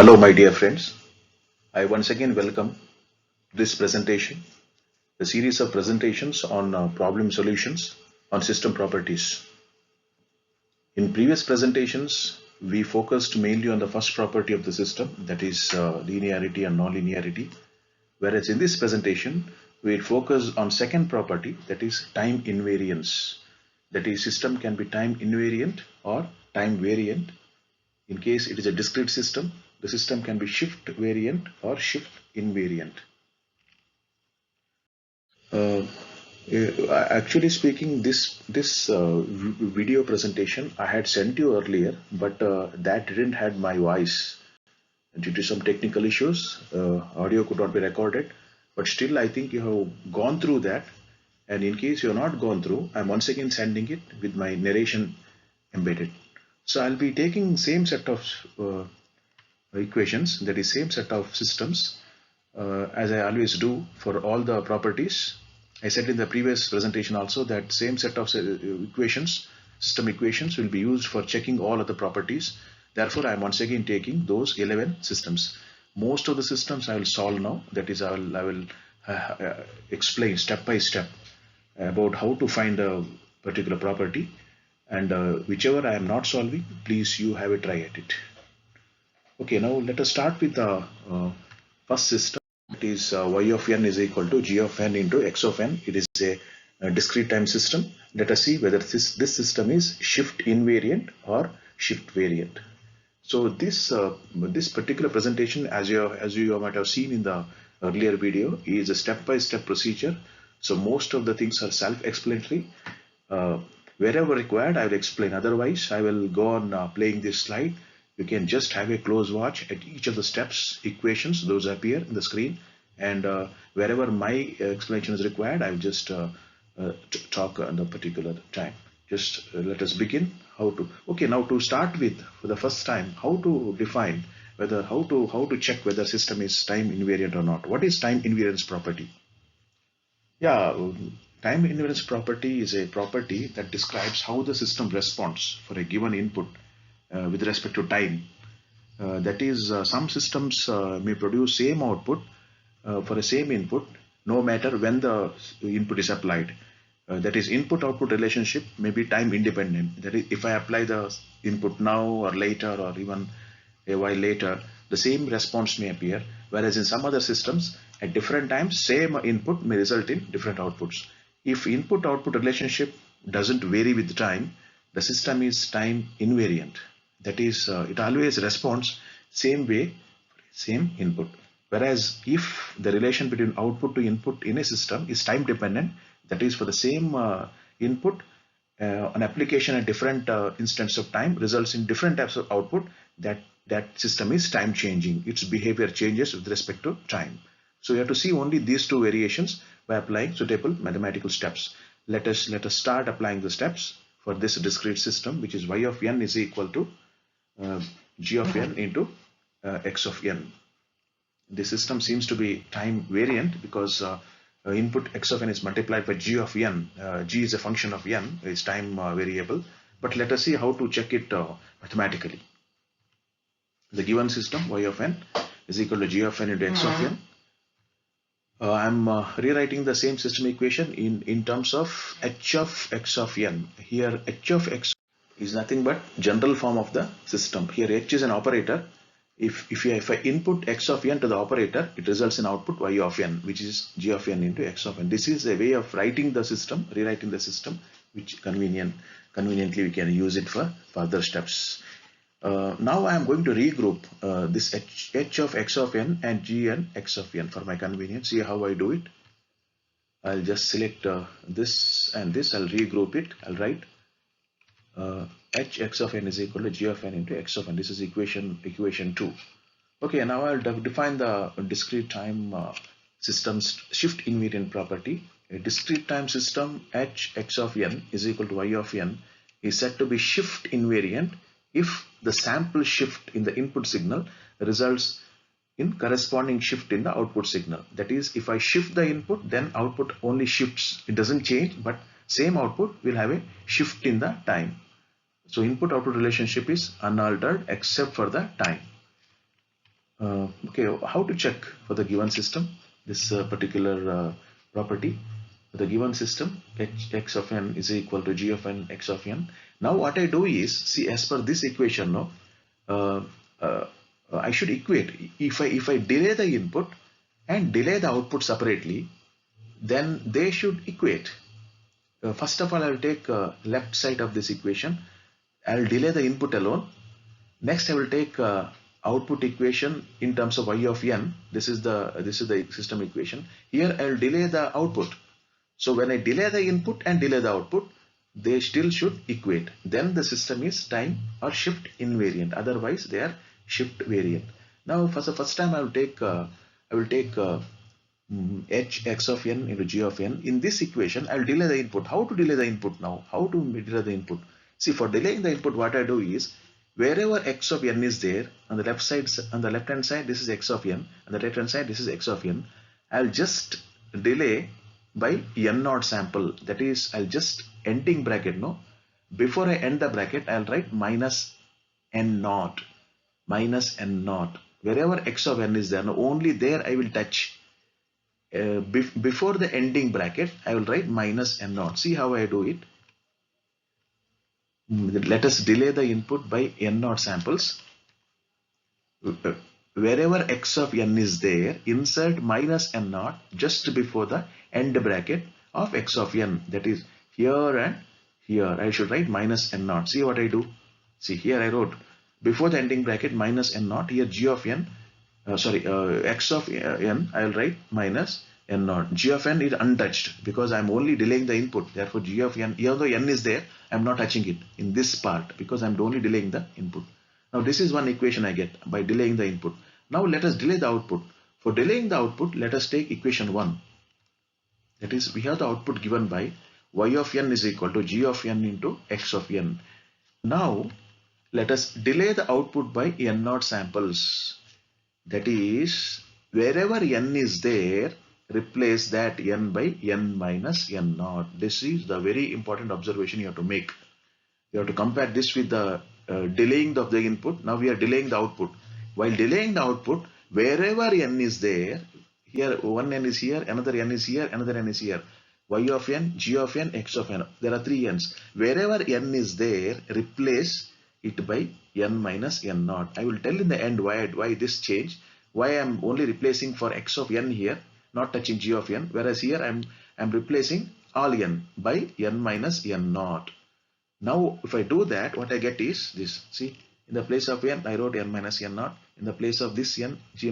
Hello, my dear friends. I once again welcome this presentation, the series of presentations on problem solutions on system properties. In previous presentations, we focused mainly on the first property of the system, that is linearity and nonlinearity, whereas in this presentation, we'll focus on second property, that is time invariance. That is, system can be time invariant or time variant. In case it is a discrete system, the system can be shift variant or shift invariant. Uh, Actually speaking, this video presentation I had sent you earlier, but that didn't had my voice due to some technical issues. Audio could not be recorded, but still I think you have gone through that. And in case you have not gone through, I'm once again sending it with my narration embedded. So I'll be taking same set of equations, that is same set of systems, as I always do for all the properties. I said in the previous presentation also that same set of equations, system equations, will be used for checking all of the properties. Therefore, I am once again taking those 11 systems. Most of the systems I will solve now. That is, I will explain step by step about how to find a particular property, and whichever I am not solving, please you have a try at it. Okay, now let us start with the first system. It is y of n is equal to g of n into x of n. It is a discrete time system. Let us see whether this system is shift invariant or shift variant. So this particular presentation, as you might have seen in the earlier video, is a step-by-step procedure. So most of the things are self-explanatory. Wherever required, I will explain. Otherwise, I will go on playing this slide. You can just have a close watch at each of the steps, equations, those appear in the screen. And wherever my explanation is required, I will just talk on the particular time. Just let us begin. Okay, now to start with, for the first time, how to define whether, how to check whether system is time invariant or not. What is time invariance property? Yeah, time invariance property is a property that describes how the system responds for a given input with respect to time. That is, some systems may produce same output for a same input no matter when the input is applied. That is, input output relationship may be time independent. That is, if I apply the input now or later or even a while later, the same response may appear, whereas in some other systems at different times same input may result in different outputs. If input output relationship doesn't vary with time, the system is time invariant. That is, it always responds same way, same input. Whereas if the relation between output to input in a system is time dependent, that is, for the same input, an application at different instance of time results in different types of output, that system is time changing. Its behavior changes with respect to time. So you have to see only these two variations by applying suitable mathematical steps. Let us start applying the steps for this discrete system, which is y of n is equal to g of n into x of n. The system seems to be time variant because input x of n is multiplied by g of n. G is a function of n, is time variable. But let us see how to check it mathematically. The given system y of n is equal to g of n into x of n. I'm rewriting the same system equation in terms of h of x of n. Here h of x is nothing but general form of the system. Here h is an operator. If I input x of n to the operator, it results in output y of n, which is g of n into x of n. This is a way of writing the system, rewriting the system, which conveniently we can use it for further steps. Now I am going to regroup this h of x of n and g n x of n for my convenience. See how I do it. I'll just select this and this. I'll regroup it. I'll write h x of n is equal to g of n into x of n. This is equation 2. Okay, now I'll define the discrete time system's shift invariant property. A discrete time system h x of n is equal to y of n is said to be shift invariant if the sample shift in the input signal results in corresponding shift in the output signal. That is, if I shift the input, then output only shifts. It doesn't change, but same output will have a shift in the time. So input output relationship is unaltered except for the time. Okay, how to check for the given system this particular property? For the given system, x of n is equal to g of n x of n. Now what I do is, see, as per this equation, no, uh, uh, I should equate. If I delay the input and delay the output separately, then they should equate. First of all, I will take left side of this equation. I will delay the input alone. Next, I will take output equation in terms of y of n. This is the system equation. Here I will delay the output. So when I delay the input and delay the output, they still should equate. Then the system is time or shift invariant. Otherwise, they are shift variant. Now, for the first time, I will take h x of n into g of n. In this equation, I'll delay the input. How to delay the input now? How to delay the input? See, for delaying the input, what I do is, wherever x of n is there, on the left side, on the left hand side, this is x of n. On the right hand side, this is x of n. I'll just delay by n naught sample. That is, I'll just ending bracket, no? Before I end the bracket, I'll write minus n naught. Minus n naught. Wherever x of n is there, no, only there I will touch. Before the ending bracket, I will write minus n naught. See how I do it. Let us delay the input by n naught samples. Wherever x of n is there, insert minus n naught just before the end bracket of x of n. That is here and here. I should write minus n naught. See what I do. See, here I wrote before the ending bracket minus n naught. Here g of n, x of n, I will write minus n naught. G of n is untouched because I am only delaying the input. Therefore, g of n, even though n is there, I am not touching it in this part because I am only delaying the input. Now, this is one equation I get by delaying the input. Now, let us delay the output. For delaying the output, let us take equation 1. That is, we have the output given by y of n is equal to g of n into x of n. Now, let us delay the output by n naught samples. That is, wherever n is there, replace that n by n minus n naught. This is the very important observation you have to make. You have to compare this with the delaying of the input. Now we are delaying the output. While delaying the output, wherever n is there, here one n is here, another n is here, another n is here. Y of n, g of n, x of n. There are 3 n's. Wherever n is there, replace it by n minus n naught. I will tell in the end why this change. Why I am only replacing for x of n here, not touching g of n. Whereas here I am replacing all n by n minus n naught. Now, if I do that, what I get is this. See, in the place of n, I wrote n minus n naught. In the place of this n, g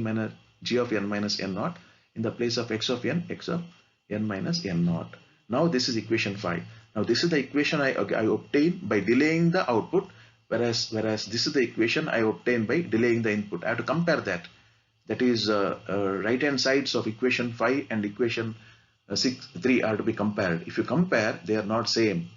of n minus n naught. In the place of x of n, x of n minus n naught. Now, this is equation 5. Now, this is the equation I obtain by delaying the output, whereas this is the equation I obtain by delaying the input. I have to compare that. That is, right hand sides of equation 5 and equation 3 are to be compared. If you compare, they are not same.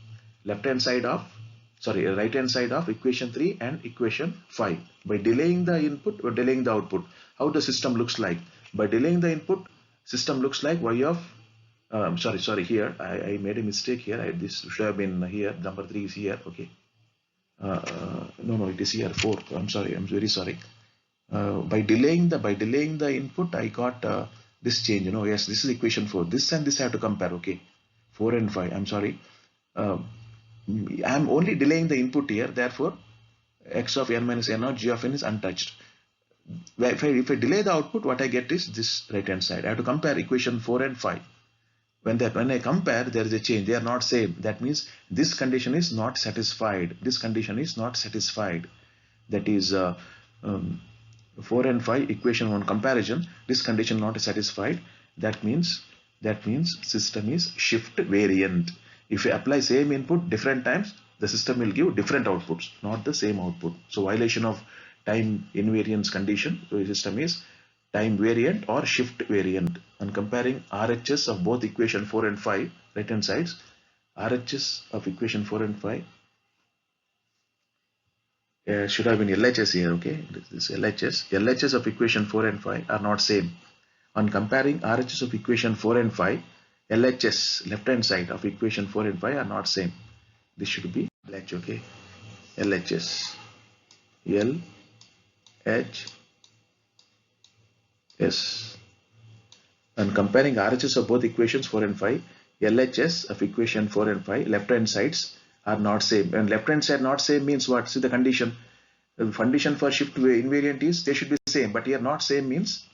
Right hand side of equation 3 and equation 5. By delaying the input or delaying the output, how the system looks like. By delaying the input, system looks like y of, here, I made a mistake here. This should have been here, number 3 is here, okay. No, it is here, 4, I'm sorry, I'm very sorry. By delaying the input, I got this change, yes, this is equation 4. This and this I have to compare, okay. 4 and 5, I'm sorry. I am only delaying the input here, therefore x of n minus n naught, g of n is untouched. If I delay the output, what I get is this right hand side. I have to compare equation 4 and 5. When I compare, there is a change. They are not same. That means this condition is not satisfied. This condition is not satisfied. That is 4 and 5 equation 1 comparison. This condition not satisfied. That means system is shift variant. If you apply same input different times, the system will give different outputs, not the same output. So violation of time invariance condition. So the system is time variant or shift variant. And comparing RHS of both equation 4 and 5, right hand sides, RHS of equation 4 and 5 should have been LHS here, okay? This is LHS. LHS of equation 4 and 5 are not same. On comparing RHS of equation 4 and 5, LHS, left hand side of equation 4 and 5 are not same. This should be LH, okay? LHS, L, H, Yes. And comparing RHS of both equations 4 and 5, LHS of equation 4 and 5, left hand sides are not same. And left hand side not same means what? See the condition. The condition for shift invariant is they should be same, but here not same means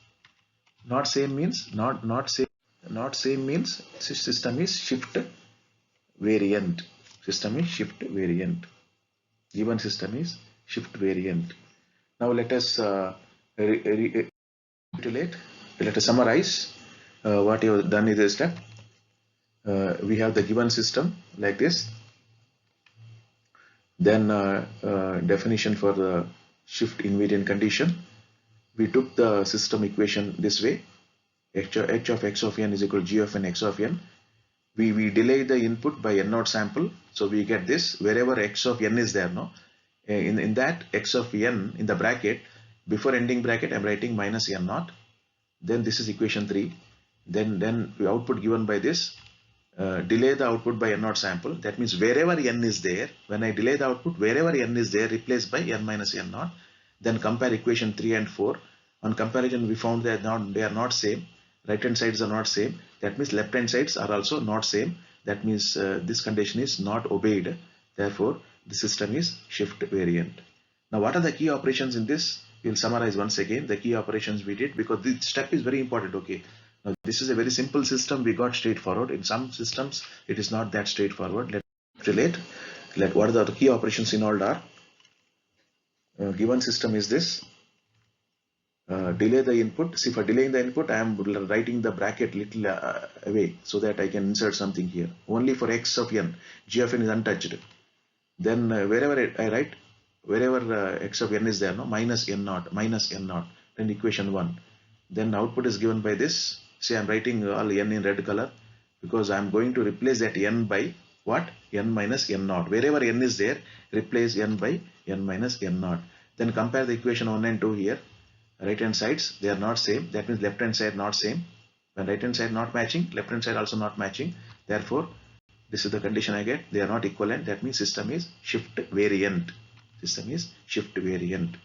not same means not same means system is shift variant. System is shift variant. Given system is shift variant. Now let us recapitulate. Let us summarize what you have done in this step. We have the given system like this. Then definition for the shift invariant condition. We took the system equation this way. H of x of n is equal to g of n x of n. We delay the input by n naught sample. So we get this wherever x of n is there. No, in that x of n in the bracket, before ending bracket I'm writing minus n naught. Then this is equation 3. Then the output given by this. Delay the output by n naught sample. That means wherever n is there, when I delay the output, wherever n is there, replace by n minus n naught. Then compare equation 3 and 4. On comparison, we found that they are not same. Right hand sides are not same. That means left hand sides are also not same. That means this condition is not obeyed. Therefore, the system is shift variant. Now, what are the key operations in this? We'll summarize once again the key operations we did, because this step is very important. Okay. Now, this is a very simple system. We got straightforward. In some systems, it is not that straightforward. Let's relate. What are the key operations involved are? Given system is this. Delay the input. See, for delaying the input, I am writing the bracket little away so that I can insert something here. Only for x of n, g of n is untouched. Then wherever I write, wherever x of n is there, no, minus n naught, then equation 1. Then output is given by this. See, I am writing all n in red color because I am going to replace that n by what? N minus n naught. Wherever n is there, replace n by n minus n naught. Then compare the equation 1 and 2 here. Right hand sides, they are not same. That means left hand side not same. When right hand side not matching, left hand side also not matching. Therefore, this is the condition I get. They are not equivalent. That means system is shift variant. System is shift variant.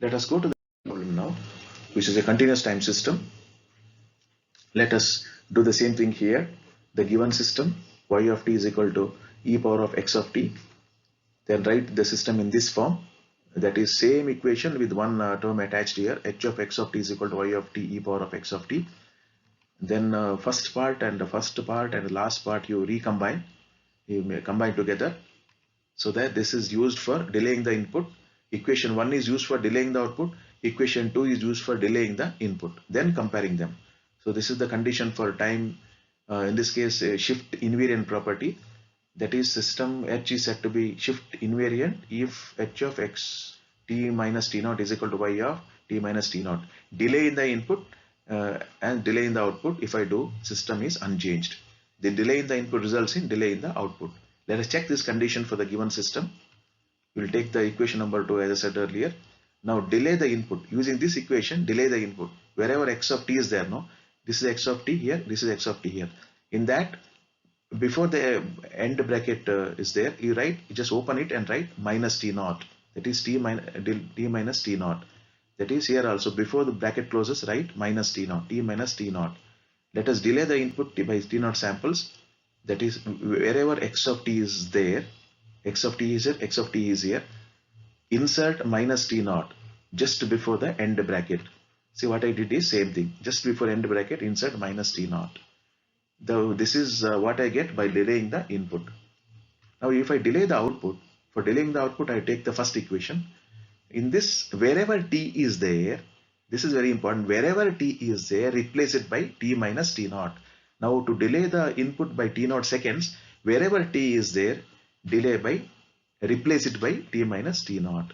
Let us go to the problem now, which is a continuous time system. Let us do the same thing here. The given system, y of t is equal to e power of x of t. Then write the system in this form. That is same equation with one term attached here. H of x of t is equal to y of t e power of x of t. Then first part and the last part you recombine. You may combine together so that this is used for delaying the input. Equation 1 is used for delaying the output. Equation 2 is used for delaying the input. Then comparing them. So this is the condition for time. In this case, shift invariant property. That is, system H is said to be shift invariant if H of x t minus t naught is equal to y of t minus t naught. Delay in the input and delay in the output, if I do, system is unchanged. The delay in the input results in delay in the output. Let us check this condition for the given system. We will take the equation number 2 as I said earlier. Now delay the input. Using this equation, delay the input. Wherever x of t is there, no? This is x of t here, this is x of t here. In that, before the end bracket is there, you just open it and write minus t naught. That is t minus t naught. That is here also, before the bracket closes, write minus t naught, t minus t naught. Let us delay the input by t naught samples. That is, wherever x of t is there, x of t is here, x of t is here. Insert minus t naught just before the end bracket. See, what I did is same thing. Just before end bracket, insert minus t naught. This is what I get by delaying the input. Now, if I delay the output, for delaying the output, I take the first equation. In this, wherever t is there, this is very important. Wherever t is there, replace it by t minus t naught. Now, to delay the input by t naught seconds, wherever t is there, replace it by t minus t naught.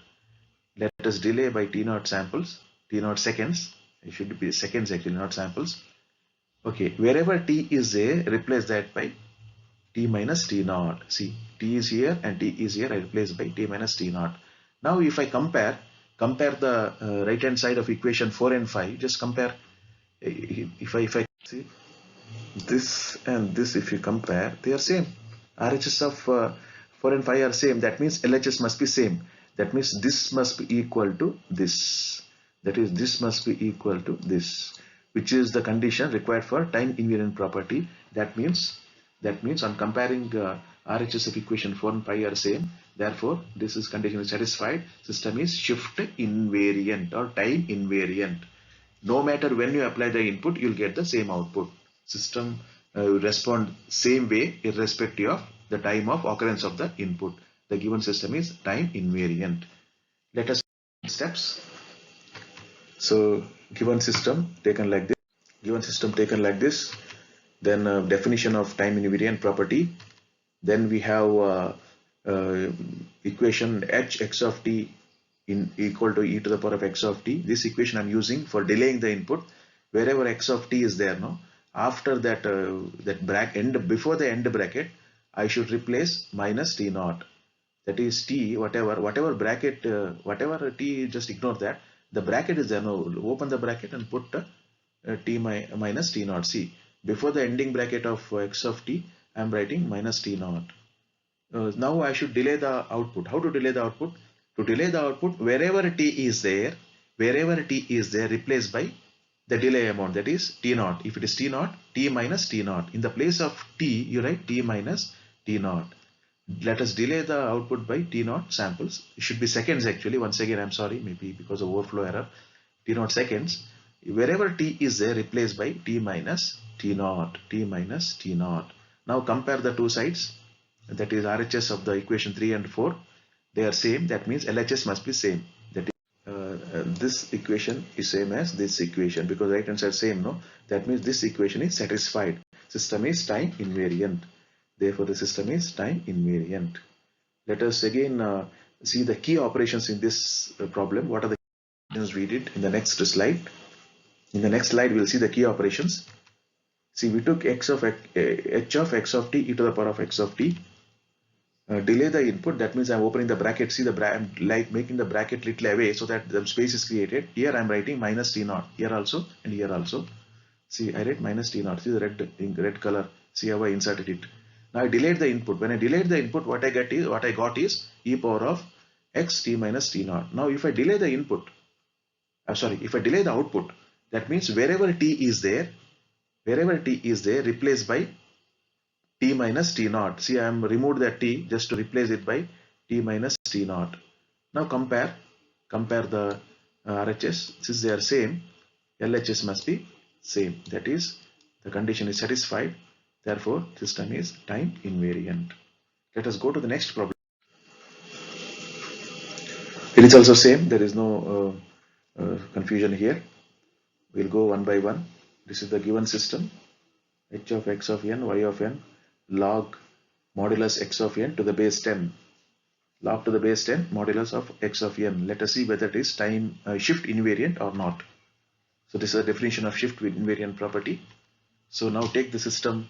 Let us delay by t naught samples, t naught seconds. It should be seconds actually, not samples. Okay, wherever t is there, replace that by t minus t naught. See, t is here and t is here. I replace by t minus t naught. Now, if I compare the right hand side of equation 4 and 5. Just compare. If I see this and this, if you compare, they are same. RHS of 4 and 5 are same. That means LHS must be same. That means this must be equal to this. That is, this must be equal to this, which is the condition required for time invariant property. That means on comparing RHS of equation 4 and 5 are same. Therefore, this is condition is satisfied. System is shift invariant or time invariant. No matter when you apply the input, you'll get the same output. System will respond same way irrespective of the time of occurrence of the input. The given system is time invariant. Let us steps. So given system taken like this, then definition of time invariant property. Then we have equation h x of t in equal to e to the power of x of t. This equation I'm using for delaying the input. Wherever x of t is there, no, after that before the end bracket, I should replace minus t naught. That is t, whatever bracket, whatever t, just ignore that. The bracket is there. No, open the bracket and put t minus t naught. See, before the ending bracket of x of t, I am writing minus t naught. Now I should delay the output. How to delay the output? To delay the output, wherever t is there, replace by the delay amount, that is t naught. If it is t naught, t minus t naught. In the place of t, you write t minus t naught. Let us delay the output by t naught samples. It should be seconds actually. Once again, I'm sorry, maybe because of overflow error. T naught seconds. Wherever t is there, replace by t minus t naught. Now compare the two sides. That is RHS of the equation 3 and 4. They are same. That means LHS must be same. That is, this equation is same as this equation because right hand side same. No, that means this equation is satisfied. System is time invariant. Therefore, the system is time invariant. Let us again see the key operations in this problem. What are the operations we did in the next slide? In the next slide, we'll see the key operations. See, we took h of x of t e to the power of x of t. Delay the input. That means I'm opening the bracket. See, I'm like making the bracket little away so that the space is created. Here I'm writing minus t naught. Here also and here also. See, I write minus t naught. See the red color. See how I inserted it. Now I delayed the input. When I delayed the input, what I got is e power of x t minus t naught. Now if I delay the input, if I delay the output, that means wherever t is there, replace by t minus t naught. See, I am removed that t just to replace it by t minus t naught. Now compare the RHS. Since they are same, LHS must be same. That is, the condition is satisfied. Therefore, system is time invariant. Let us go to the next problem. It is also same. There is no confusion here. We'll go one by one. This is the given system. H of x of n, y of n, log modulus x of n to the base 10. Log to the base 10 modulus of x of n. Let us see whether it is time shift invariant or not. So this is the definition of shift invariant property. So now take the system.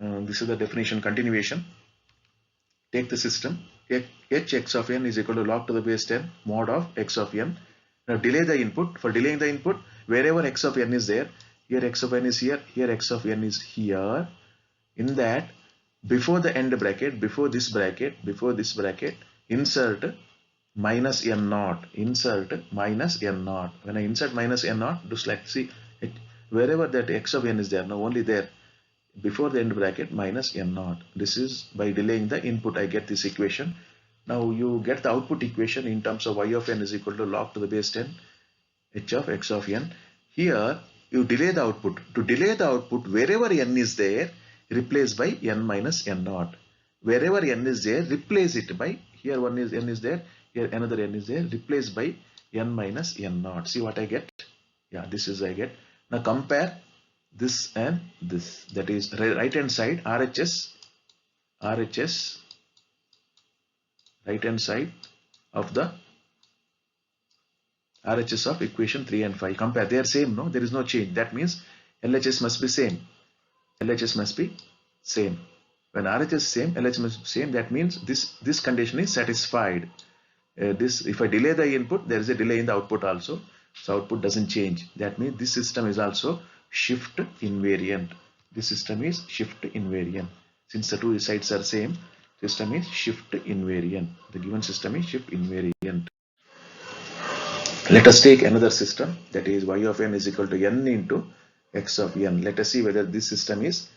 This is the definition continuation. Take the system. H x of n is equal to log to the base 10 mod of x of n. Now delay the input. For delaying the input, wherever x of n is there, here x of n is here, here x of n is here. In that, before the end bracket, before this bracket, insert minus n naught. When I insert minus n naught, just like see, wherever that x of n is there, now only there, before the end bracket minus n naught. This is by delaying the input I get this equation. Now you get the output equation in terms of y of n is equal to log to the base 10 h of x of n. Here you delay the output. To delay the output, wherever n is there, replace by n minus n naught. Wherever n is there, replace it by, here n is there, here another n is there, replace by n minus n naught. See what I get? Yeah, this is I get. Now compare this and this. That is right hand side RHS, right hand side of the RHS of equation 3 and 5. Compare. They are same, no? There is no change. That means LHS must be same. LHS must be same. When RHS is same, LHS must be same. That means this condition is satisfied. If I delay the input, there is a delay in the output also. So output doesn't change. That means this system is also shift invariant. This system is shift invariant. Since the two sides are same, system is shift invariant. The given system is shift invariant. Let us take another system, that is y of n is equal to n into x of n. Let us see whether this system is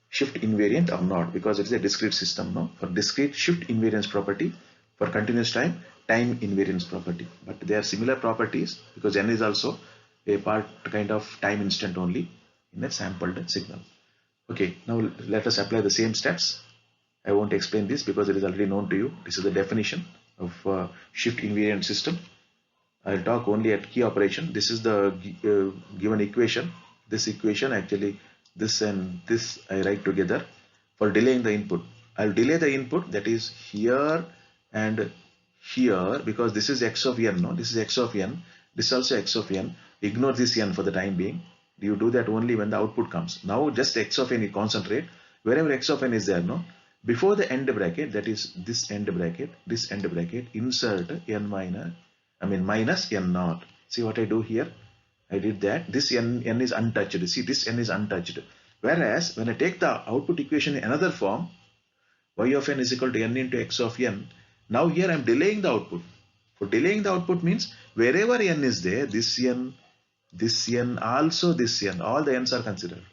shift invariant or not, because it is a discrete system. No, for discrete, shift invariance property; for continuous time, time invariance property. But they are similar properties because n is also a part kind of time instant only in a sampled signal. Okay, now let us apply the same steps. I won't explain this because it is already known to you. This is the definition of shift invariant system. I'll talk only at key operation. This is the given equation. This equation, actually this and this I write together for delaying the input. I'll delay the input, that is here and here, because this is x of n. No, this is x of n. This is also x of n. Ignore this n for the time being. You do that only when the output comes. Now just x of n, you concentrate. Wherever x of n is there, no, before the end bracket, that is this end bracket, insert n minus n naught. See what I do here? I did that. This n is untouched. See, this n is untouched. Whereas when I take the output equation in another form, y of n is equal to n into x of n. Now here I am delaying the output. For delaying the output means wherever n is there, this n, also this n, all the n's are considered.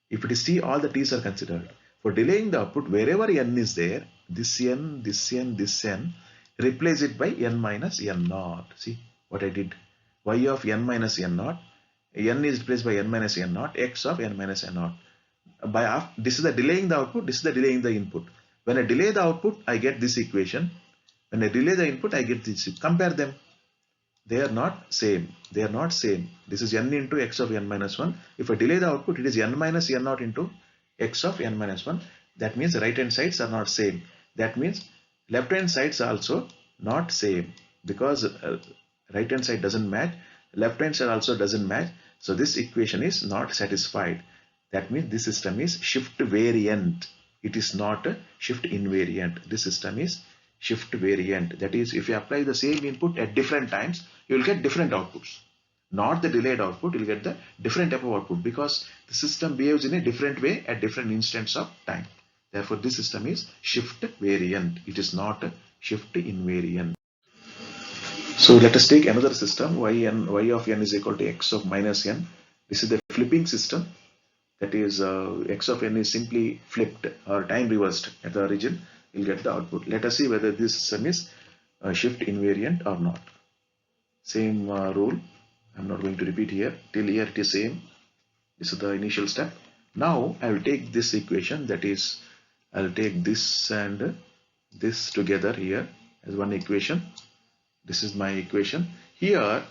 If it is t, all the t's are considered. For delaying the output, wherever n is there, this n, this n, replace it by n minus n naught. See what I did? Y of n minus n naught. N is replaced by n minus n naught. X of n minus n naught. This is the delaying the output. This is the delaying the input. When I delay the output, I get this equation. When I delay the input, I get this. Compare them. They are not same. They are not same. This is n into x of n minus 1. If I delay the output, it is n minus n naught into x of n minus 1. That means right hand sides are not same. That means left hand sides are also not same, because right hand side doesn't match, left hand side also doesn't match. So this equation is not satisfied. That means this system is shift variant. It is not a shift invariant. This system is shift variant. That is, if you apply the same input at different times, you will get different outputs. Not the delayed output, you will get the different type of output, because the system behaves in a different way at different instants of time. Therefore, this system is shift variant. It is not a shift invariant. So let us take another system, y of n is equal to x of minus n. This is the flipping system. That is, x of n is simply flipped or time reversed at the origin. You'll get the output. Let us see whether this system is shift invariant or not. Same rule. I'm not going to repeat here. Till here it is same. This is the initial step. Now I will take this equation, that is, I'll take this and this together here as one equation. This is my equation. Here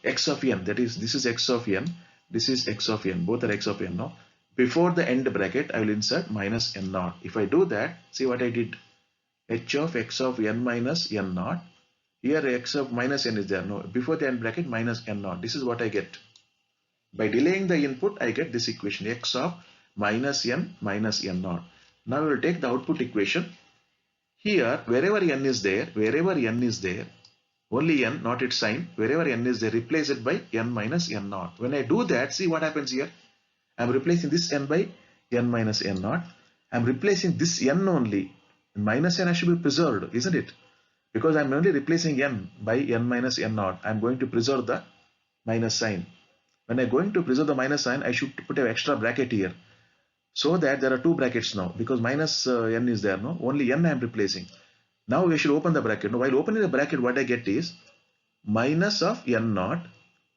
x of n, that is, this is x of n, this is x of n, both are x of n now. Before the end bracket, I will insert minus n naught. If I do that, see what I did? H of x of n minus n naught. Here x of minus n is there. No, before the end bracket, minus n naught. This is what I get. By delaying the input, I get this equation, x of minus n naught. Now we will take the output equation. Here, wherever n is there, only n, not its sign, wherever n is there, replace it by n minus n naught. When I do that, see what happens here. I am replacing this n by n minus n naught. I am replacing this n only. Minus n should be preserved, isn't it? Because I am only replacing n by n minus n naught. I am going to preserve the minus sign. When I am going to preserve the minus sign, I should put an extra bracket here, so that there are two brackets now, because minus n is there. No, only n I am replacing. Now we should open the bracket. Now while opening the bracket, what I get is minus of n naught,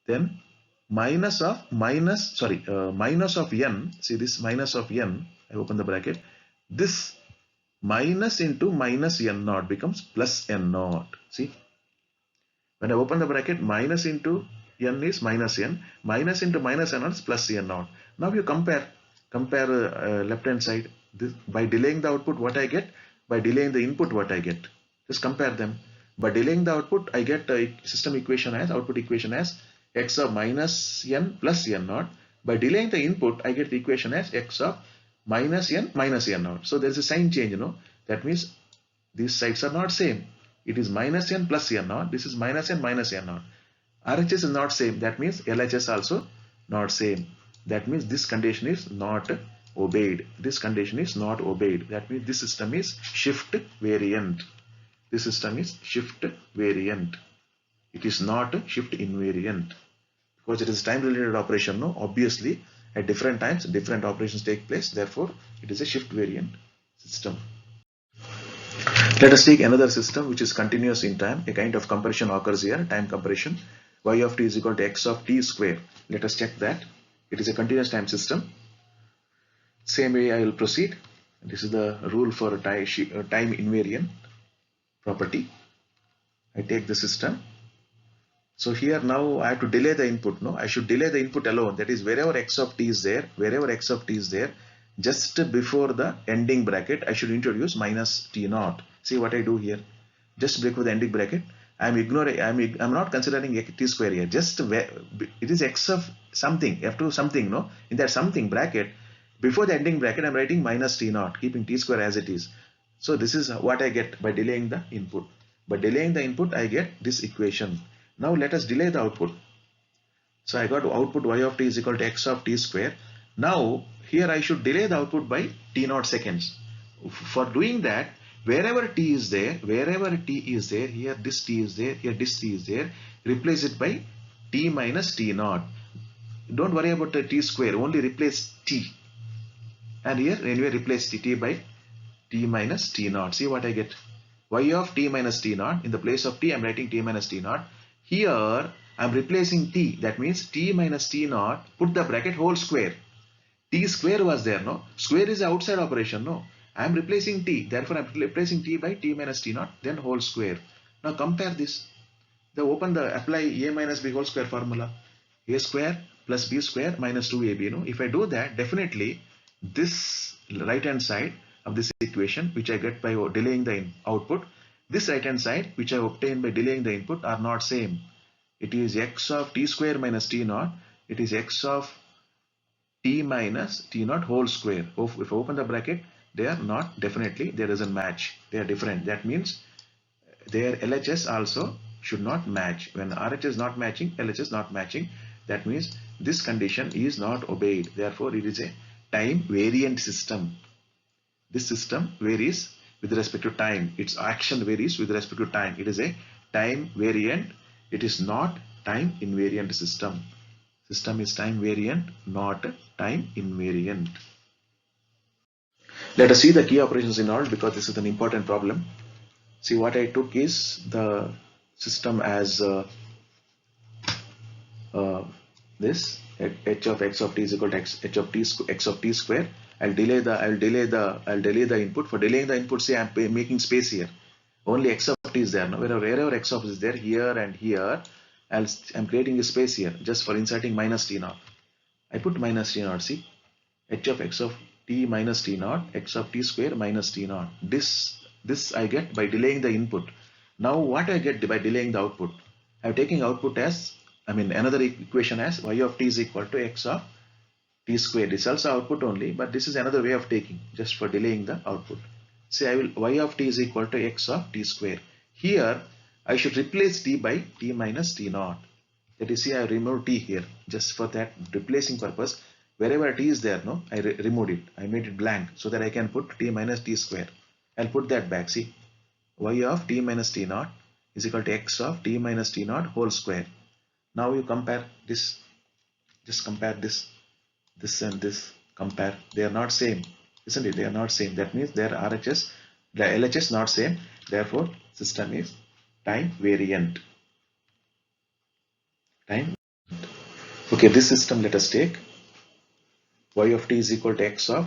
then minus of n. See this minus of n, I open the bracket. This minus into minus n naught becomes plus n naught. See, when I open the bracket, minus into n is minus n, minus into minus n naught is plus n naught. Now you compare left hand side. This, by delaying the output, what I get? By delaying the input, what I get? Just compare them. By delaying the output, I get a system equation as, output equation as x of minus n plus n naught. By delaying the input, I get the equation as x of minus n naught. So there is a sign change, That means these sides are not same. It is minus n plus n naught. This is minus n naught. RHS is not same. That means LHS also not same. That means this condition is not obeyed. This condition is not obeyed. That means this system is shift variant. This system is shift variant. It is not shift invariant because it is time related operation. No, obviously at different times different operations take place. Therefore, it is a shift variant system. Let us take another system which is continuous in time. A kind of compression occurs here, time compression. Y of t is equal to x of t square. Let us check that. It is a continuous time system. Same way I will proceed. This is the rule for time invariant property. I take the system. So here now I have to delay the input. No, I should delay the input alone. That is wherever x of t is there, just before the ending bracket, I should introduce minus t naught. See what I do here. Just before the ending bracket, I'm not considering t square here. Just it is x of something, f2 something. No, in that something bracket, before the ending bracket, I'm writing minus t naught, keeping t square as it is. So this is what I get by delaying the input. By delaying the input, I get this equation. Now let us delay the output. So I got output y of t is equal to x of t square. Now here I should delay the output by t naught seconds. For doing that, wherever t is there, here this t is there, here this t is there, replace it by t minus t naught. Don't worry about the t square, only replace t. And here anyway replace t by t minus t naught. See what I get. Y of t minus t naught. In the place of t, I'm writing t minus t naught. Here I'm replacing t. That means t minus t naught. Put the bracket whole square. T square was there, no? Square is the outside operation, no? I'm replacing t. Therefore, I'm replacing t by t minus t naught, then whole square. Now compare this. Apply a minus b whole square formula. A square plus b square minus 2ab. No? If I do that, definitely this right hand side of this equation, which I get by delaying the output, this right hand side, which I obtain by delaying the input, are not same. It is x of t square minus t naught. It is x of t minus t naught whole square. If I open the bracket, they are not, definitely they doesn't match. They are different. That means their LHS also should not match. When RHS is not matching, LHS not matching. That means this condition is not obeyed. Therefore, it is a time variant system. This system varies with respect to time. Its action varies with respect to time. It is a time variant. It is not time invariant system. System is time variant, not time invariant. Let us see the key operations involved because this is an important problem. See what I took is the system as this h of x of t is equal to h of t square. I'll delay the input. For delaying the input, say I'm making space here. Only x of t is there. Now wherever x of is there, here and here, I'm creating a space here just for inserting minus t naught. I put minus t naught. See, h of x of t minus t naught, x of t square minus t naught. This I get by delaying the input. Now what I get by delaying the output? I'm taking output as, another equation as y of t is equal to x of t square. This is also output only, but this is another way of taking just for delaying the output. Say y of t is equal to x of t square. Here I should replace t by t minus t naught. That is, see, I removed t here just for that replacing purpose. Wherever t is there, no, I removed it. I made it blank so that I can put t minus t square. I'll put that back. See, y of t minus t naught is equal to x of t minus t naught whole square. Now you compare this. Just compare this and this. Compare. They are not same, isn't it? They are not same. That means their RHS, the LHS not same. Therefore, system is time variant. Time. Okay, this system let us take. Y of t is equal to x of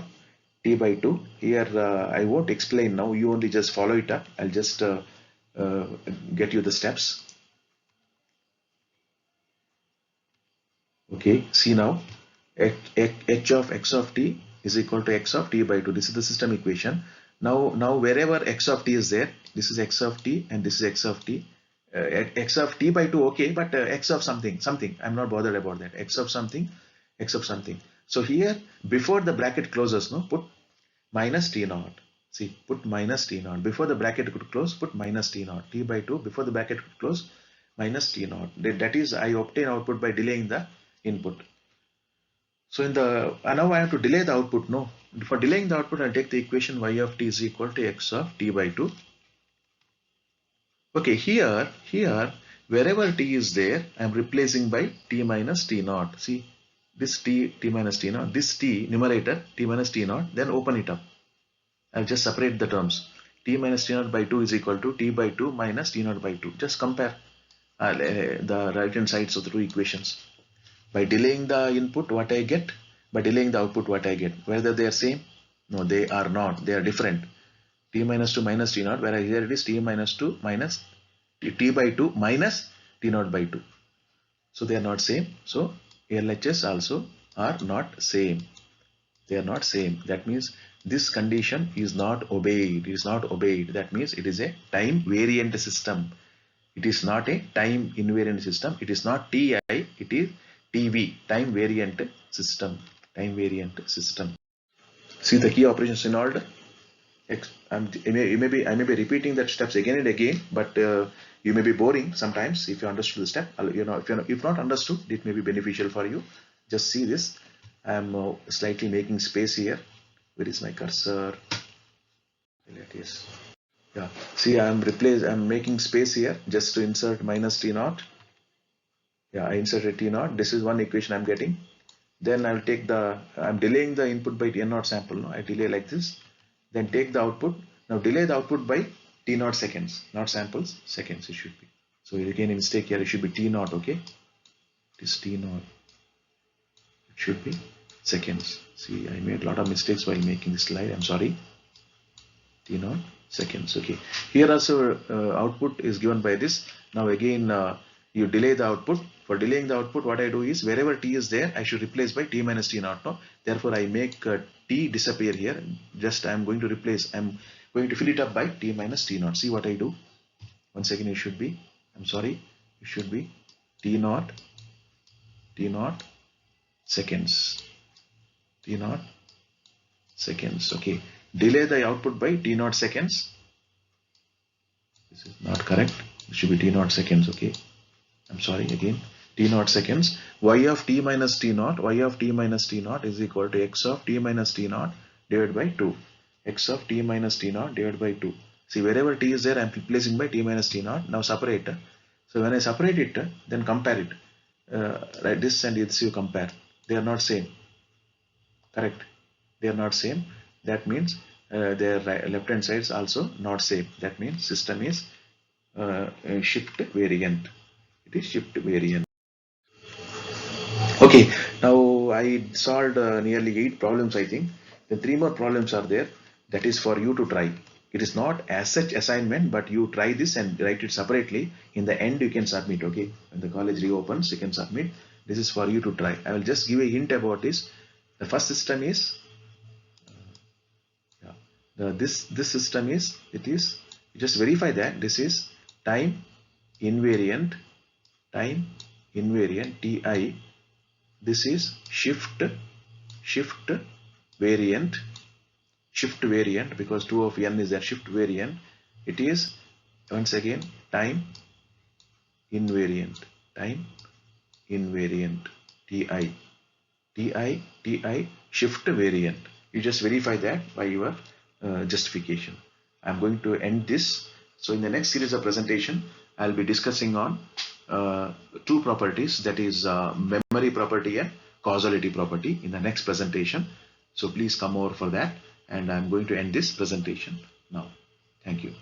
t by 2. Here I won't explain now. You only just follow it up. I'll just get you the steps. Okay, see now. H of x of t is equal to x of t by 2. This is the system equation. Now wherever x of t is there, this is x of t and this is x of t. X of t by 2, okay, but x of something. I'm not bothered about that. X of something. So here, before the bracket closes, no, put minus t naught. See, put minus t naught. Before the bracket could close, put minus t naught. T by 2, before the bracket could close, minus t naught. That is, I obtain output by delaying the input. So now I have to delay the output. No, for delaying the output, I'll take the equation y of t is equal to x of t by 2. Okay, here wherever t is there, I'm replacing by t minus t naught. See, this t minus t naught, this t numerator t minus t naught, then open it up. I'll just separate the terms. T minus t naught by 2 is equal to t by 2 minus t naught by 2. Just compare the right hand sides of the two equations. By delaying the input, what I get? By delaying the output, what I get? Whether they are same? No, they are not. They are different. T minus 2 minus t naught, whereas here it is t minus 2 minus t by 2 minus t naught by 2. So they are not same. So LHS also are not same. They are not same. That means this condition is not obeyed. It is not obeyed. That means it is a time variant system. It is not a time invariant system. It is not TI. It is TV, time variant system. Time variant system. See the key operations in order. I may be repeating that steps again and again, but you may be boring sometimes if you understood the step. If not understood, it may be beneficial for you. Just see this. I am slightly making space here. Where is my cursor? There it is. Yeah. See, I'm making space here just to insert minus t naught. Yeah, I inserted t naught. This is one equation I'm getting. Then I'll take I'm delaying the input by n naught sample. No? I delay like this. Then take the output. Now delay the output by t naught seconds, not samples, seconds it should be. So again a mistake here, it should be t naught, okay? It is t naught. It should be seconds. See, I made a lot of mistakes while making this slide. I'm sorry. T naught seconds, okay. Here also output is given by this. Now again you delay the output. For delaying the output, what I do is wherever t is there, I should replace by t minus t naught. No? Therefore, I make t disappear here. Just I'm going to fill it up by t minus t naught. See what I do. Once again, it should be, I'm sorry, it should be t naught seconds. T naught seconds. Okay. Delay the output by t naught seconds. This is not correct. It should be t naught seconds. Okay. I'm sorry again. T naught seconds. Y of t minus t naught is equal to x of t minus t naught divided by 2. X of t minus t naught divided by 2. See, wherever t is there, I'm replacing by t minus t naught. Now separate. So when I separate it, then compare it. Right, this and this you compare. They are not same. Correct. They are not same. That means their left hand sides also not same. That means system is shift variant. It is shift variant. Okay, now I solved nearly 8 problems, I think. The 3 more problems are there. That is for you to try. It is not as such assignment, but you try this and write it separately. In the end, you can submit. Okay, when the college reopens, you can submit. This is for you to try. I will just give a hint about this. The first system is this system is, it is, just verify that this is time invariant TI. This is shift variant because 2 of n is a shift variant. It is once again time invariant TI shift variant. You just verify that by your justification. I'm going to end this. So in the next series of presentation, I'll be discussing on 2 properties, that is memory property and causality property in the next presentation. So please come over for that, and I'm going to end this presentation now. Thank you.